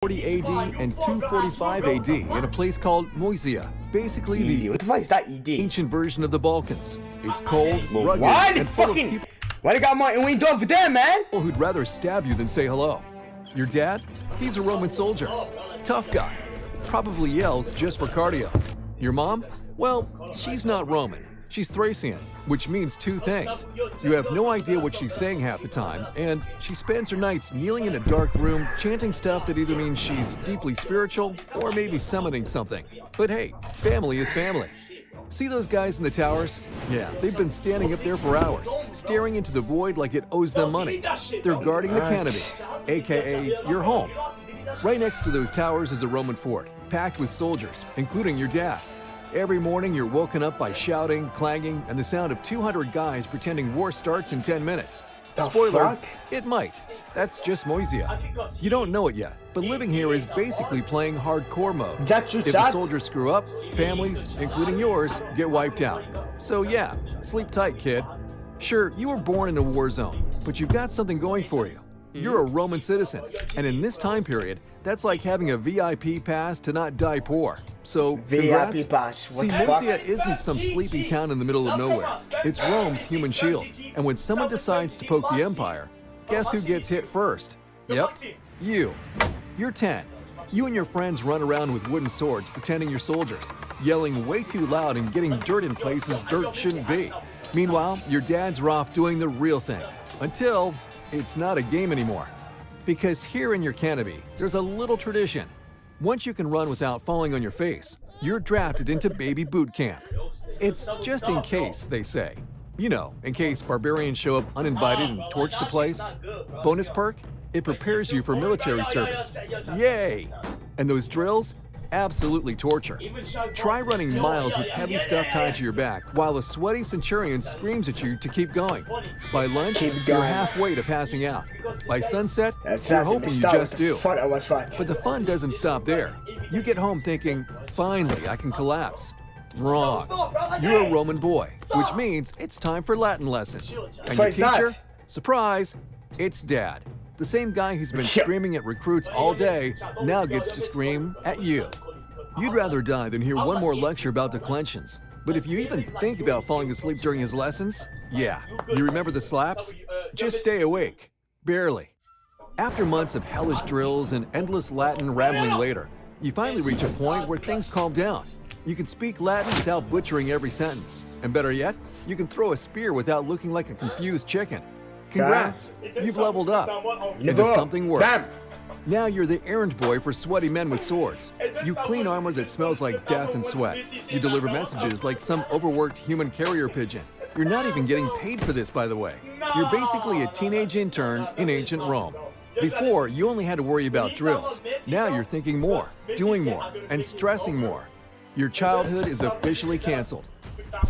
240 AD and 245 AD in a place called Moesia, basically the What the fuck is that ED? ancient version of the Balkans. It's cold, rugged, Why the and full of fucking... people Why they got Martin Wayne over there, man? who'd rather stab you than say hello. Your dad? He's a Roman soldier. Tough guy. Probably yells just for cardio. Your mom? Well, she's not Roman. She's Thracian, which means two things. You have no idea what she's saying half the time, and she spends her nights kneeling in a dark room chanting stuff that either means she's deeply spiritual or maybe summoning something. But hey, family is family. See those guys in the towers? Yeah, they've been standing up there for hours, staring into the void like it owes them money. They're guarding the canopy, aka your home. Right next to those towers is a Roman fort, packed with soldiers, including your dad. Every morning you're woken up by shouting, clanging, and the sound of 200 guys pretending war starts in 10 minutes. The Spoiler, fuck? it might. That's just Moesia. You don't know it yet, but living here is basically playing hardcore mode. That you If the chat? soldiers screw up, families, including yours, get wiped out. So yeah, sleep tight, kid. Sure, you were born in a war zone, but you've got something going for you. You're a Roman citizen, and in this time period, that's like having a VIP pass to not die poor. So, congrats. VIP pass. What See, the fuck? Moesia isn't some sleepy town in the middle of nowhere. It's Rome's human shield. And when someone decides to poke the empire, guess who gets hit first? Yep, you. You're 10. You and your friends run around with wooden swords pretending you're soldiers, yelling way too loud and getting dirt in places dirt shouldn't be. Meanwhile, your dads are off doing the real thing. Until it's not a game anymore. Because here in your canopy, there's a little tradition. Once you can run without falling on your face, you're drafted into baby boot camp. It's just in case, they say. You know, in case barbarians show up uninvited and torch the place. Bonus perk? It prepares you for military service. Yay! And those drills? Absolutely torture. Try running miles with heavy stuff tied to your back while a sweaty centurion screams at you to keep going. By lunch, Keep you're going. halfway to passing out. By sunset, That's you're awesome. hoping you Stop. just do. Fuck, I was fine. But the fun doesn't stop there. You get home thinking, finally, I can collapse. Wrong. You're a Roman boy, which means it's time for Latin lessons. And your It's not. teacher? Surprise, it's Dad. The same guy who's been Yeah. screaming at recruits all day now gets to scream at you. You'd rather die than hear one more lecture about declensions. But if you even think about falling asleep during his lessons, yeah, you remember the slaps? Just stay awake. Barely. After months of hellish drills and endless Latin rambling later, you finally reach a point where things calm down. You can speak Latin without butchering every sentence. And better yet, you can throw a spear without looking like a confused chicken. Congrats, you've leveled up into Level up. something worse. Damn. Now you're the errand boy for sweaty men with swords. You clean armor that smells like death and sweat. You deliver messages like some overworked human carrier pigeon. You're not even getting paid for this, by the way. You're basically a teenage intern in ancient Rome. Before, you only had to worry about drills. Now you're thinking more, doing more, and stressing more. Your childhood is officially canceled.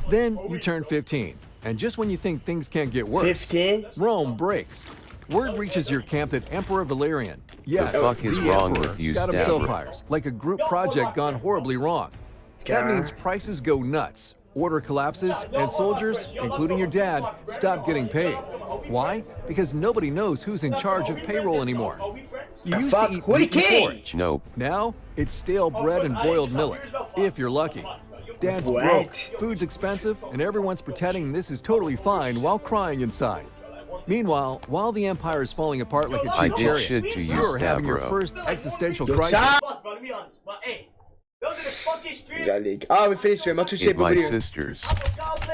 Then you turn 15, and just when you think things can't get worse, 15? Rome breaks. Word reaches your camp that Emperor Valerian, yes, The fuck is the wrong Emperor, with you, got himself Stavro? hires, like a group project gone horribly wrong. That Yeah. means prices go nuts, order collapses, and soldiers, including your dad, stop getting paid. Why? Because nobody knows who's in charge of payroll anymore. You used fuck? to eat Who the meat and king? porridge. Nope. Now, it's stale bread and boiled millet, if you're lucky. Dad's What? broke, food's expensive, and everyone's pretending this is totally fine while crying inside. Meanwhile, while the empire is falling apart like a I cheap did chariot, shit to you, you're having your Stavro. first existential Yo, crisis. chat. Boss, bro, let me honest. But hey, those are the fucking streets. Já liga. Ah, we finished stream. Manda o Eat shape my video. sisters. I'm a goblin,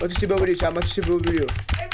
Manda o shape video, chat. Manda o shape video. Hey,